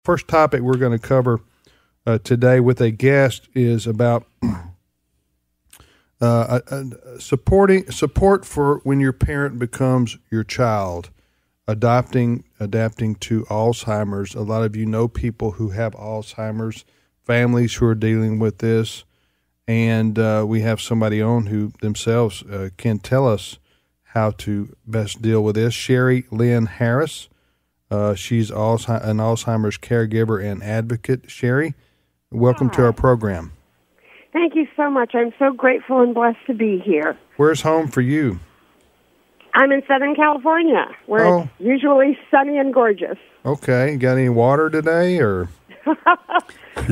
first topic we're going to cover today with a guest is about support for when your parent becomes your child, adapting to Alzheimer's. A lot of you know people who have Alzheimer's, families who are dealing with this, and we have somebody on who themselves can tell us how to best deal with this. Sherry Lynn Harris, she's an Alzheimer's caregiver and advocate. Sherry, welcome to our program. Thank you so much. I'm so grateful and blessed to be here. Where's home for you? I'm in Southern California, where it's usually sunny and gorgeous. Okay. You got any water today, or?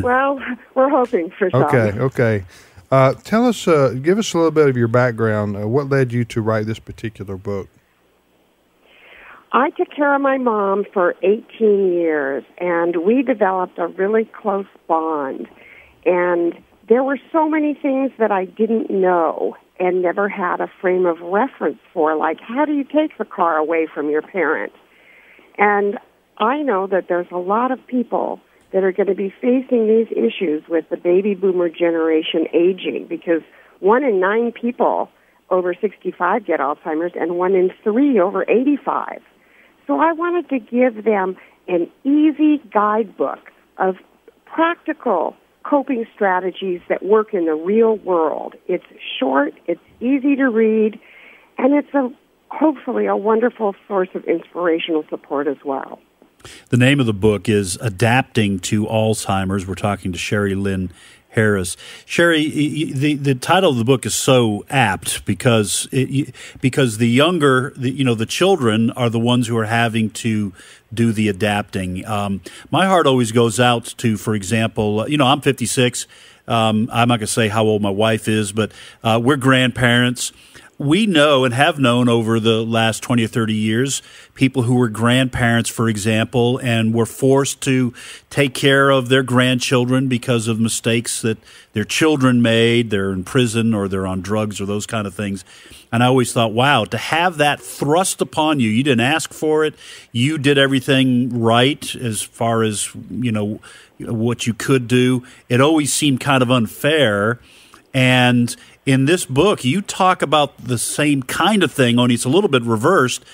Well, we're hoping for some. Okay. Tell us, give us a little bit of your background. What led you to write this particular book? I took care of my mom for 18 years, and we developed a really close bond. And there were so many things that I didn't know and never had a frame of reference for, like how do you take the car away from your parent? And I know that there's a lot of people that are going to be facing these issues with the baby boomer generation aging, because 1 in 9 people over 65 get Alzheimer's and 1 in 3 over 85. So I wanted to give them an easy guidebook of practical coping strategies that work in the real world. It's short, it's easy to read, and it's hopefully a wonderful source of inspirational support as well. The name of the book is Adapting to Alzheimer's. We're talking to Sherry Lynn Harris. Sherry, the title of the book is so apt because the younger, the children are the ones who are having to do the adapting. My heart always goes out to, for example, I'm 56. I'm not going to say how old my wife is, but we're grandparents. We know and have known over the last 20 or 30 years people who were grandparents, for example, and were forced to take care of their grandchildren because of mistakes that their children made. They're in prison or they're on drugs or those kind of things. And I always thought, wow, to have that thrust upon you, you didn't ask for it. You did everything right as far as, what you could do. It always seemed kind of unfair. And in this book, you talk about the same kind of thing, only it's a little bit reversed.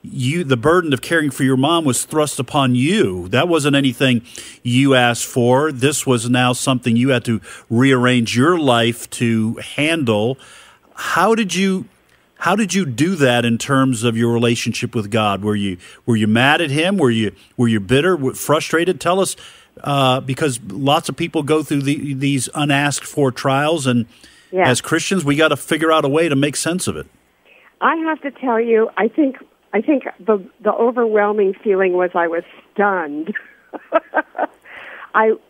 The burden of caring for your mom was thrust upon you. That wasn't anything you asked for. This was now something you had to rearrange your life to handle. How did you do that in terms of your relationship with God? Were you mad at Him? Were you bitter, frustrated? Tell us, because lots of people go through these unasked for trials, and as Christians, we got to figure out a way to make sense of it. I have to tell you, I think the overwhelming feeling was I was stunned.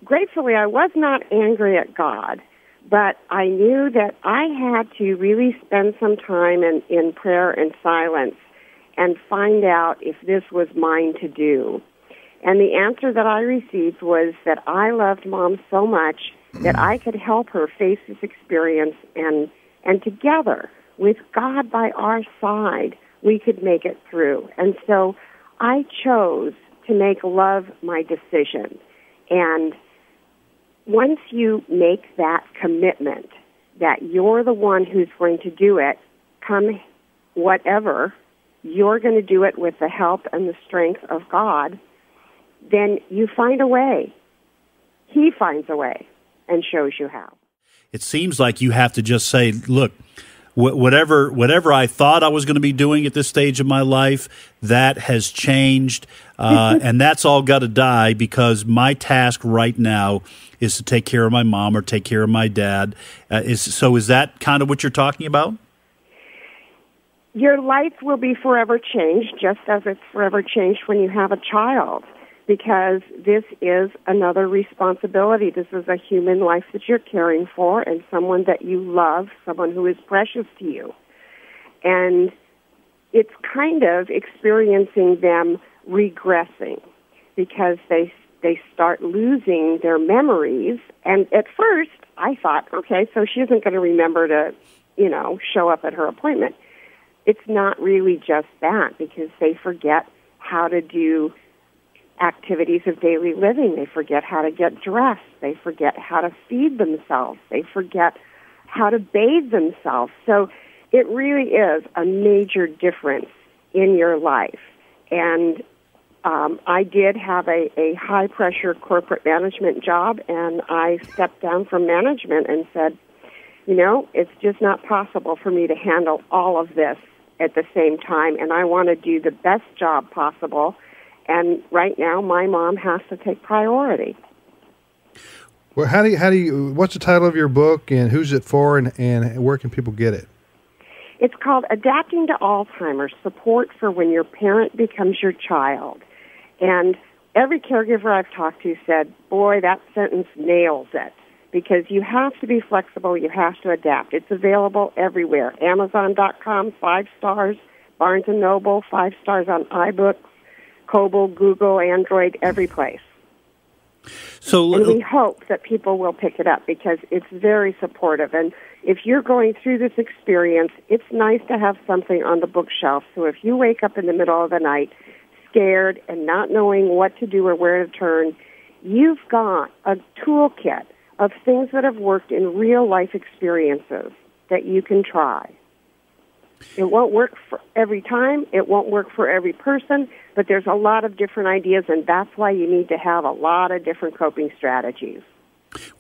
Gratefully, I was not angry at God, but I knew that I had to really spend some time in prayer and silence and find out if this was mine to do. And the answer that I received was that I loved Mom so much that I could help her face this experience, and together, with God by our side, we could make it through. And so I chose to make love my decision. And once you make that commitment that you're the one who's going to do it, come whatever, you're going to do it with the help and the strength of God, then you find a way. He finds a way and shows you how. It seems like you have to just say, look, whatever I thought I was going to be doing at this stage of my life, that has changed, and that's all got to die, because my task right now is to take care of my mom or take care of my dad. Is that kind of what you're talking about? Your life will be forever changed, just as it's forever changed when you have a child, because this is another responsibility. This is a human life that you're caring for, and someone that you love, someone who is precious to you. And it's kind of experiencing them regressing, because they start losing their memories. And at first, I thought, okay, so she isn't going to remember to, show up at her appointment. It's not really just that, because they forget how to do activities of daily living. They forget how to get dressed. They forget how to feed themselves. They forget how to bathe themselves. So it really is a major difference in your life. And I did have a high-pressure corporate management job, and I stepped down from management and said, it's just not possible for me to handle all of this at the same time, and I want to do the best job possible. And right now, my mom has to take priority. Well, how do you? What's the title of your book, and who's it for, and where can people get it? It's called Adapting to Alzheimer's: Support for When Your Parent Becomes Your Child. And every caregiver I've talked to said, boy, that sentence nails it, because you have to be flexible, you have to adapt. It's available everywhere. Amazon.com, 5 stars. Barnes & Noble, 5 stars on iBooks. Kobo, Google, Android, every place. And we hope that people will pick it up because it's very supportive. And if you're going through this experience, it's nice to have something on the bookshelf. So if you wake up in the middle of the night scared and not knowing what to do or where to turn, you've got a toolkit of things that have worked in real-life experiences that you can try. It won't work for every time. It won't work for every person, but there's a lot of different ideas, and that's why you need to have a lot of different coping strategies.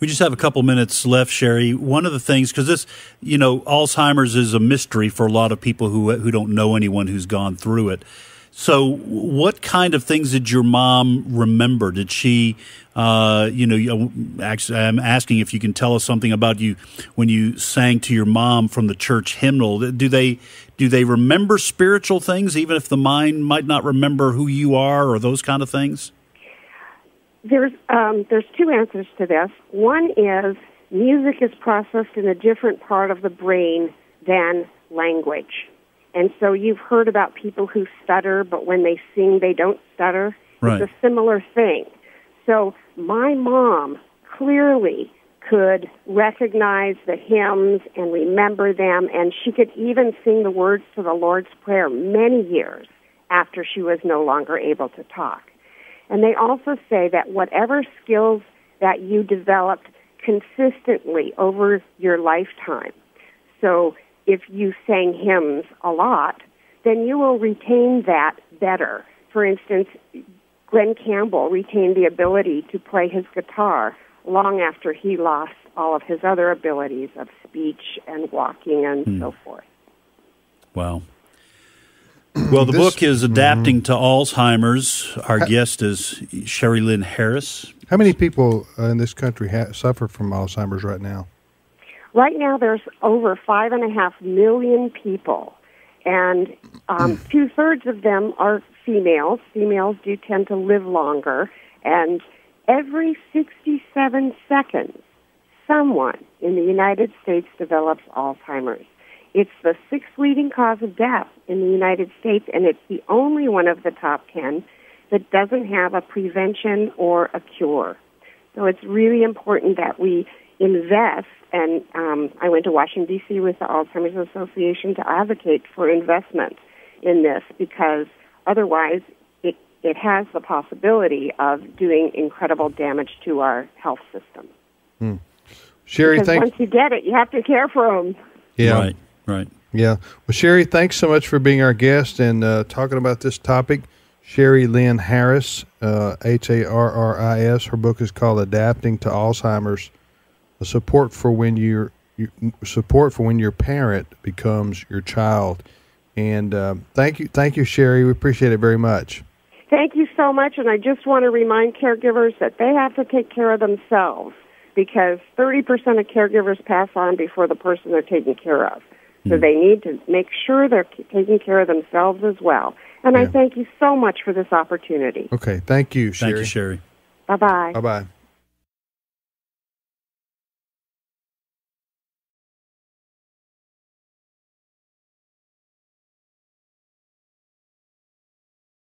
We just have a couple minutes left, Sherry. One of the things, because this, Alzheimer's is a mystery for a lot of people who don't know anyone who's gone through it. So what kind of things did your mom remember? Did she, actually, I'm asking if you can tell us something about you when you sang to your mom from the church hymnal. Do they remember spiritual things, even if the mind might not remember who you are or those kind of things? There's 2 answers to this. One is music is processed in a different part of the brain than language. And so you've heard about people who stutter, but when they sing, they don't stutter. Right. It's a similar thing. So my mom clearly could recognize the hymns and remember them, and she could even sing the words to the Lord's Prayer many years after she was no longer able to talk. And they also say that whatever skills that you developed consistently over your lifetime, so if you sang hymns a lot, then you will retain that better. For instance, Glenn Campbell retained the ability to play his guitar long after he lost all of his other abilities of speech and walking and so forth. Wow. Well, the book is Adapting to Alzheimer's. Our guest is Sherry Lynn Harris. How many people in this country suffer from Alzheimer's right now? Right now, there's over 5.5 million people, and 2/3 of them are females. Females do tend to live longer, and every 67 seconds, someone in the United States develops Alzheimer's. It's the 6th leading cause of death in the United States, and it's the only one of the top 10 that doesn't have a prevention or a cure. So it's really important that we invest, and I went to Washington, D.C. with the Alzheimer's Association to advocate for investment in this, because otherwise it has the possibility of doing incredible damage to our health system. Sherry, because once you get it, you have to care for them. Yeah. Right. Yeah. Well, Sherry, thanks so much for being our guest and talking about this topic. Sherry Lynn Harris, Harris. Her book is called Adapting to Alzheimer's: Support for when your parent becomes your child. And thank you, Sherry. We appreciate it very much. Thank you so much. And I just want to remind caregivers that they have to take care of themselves, because 30% of caregivers pass on before the person they're taking care of. So they need to make sure they're taking care of themselves as well. And I thank you so much for this opportunity. Okay. Thank you, Sherry. Thank you, Sherry. Bye-bye. Bye-bye.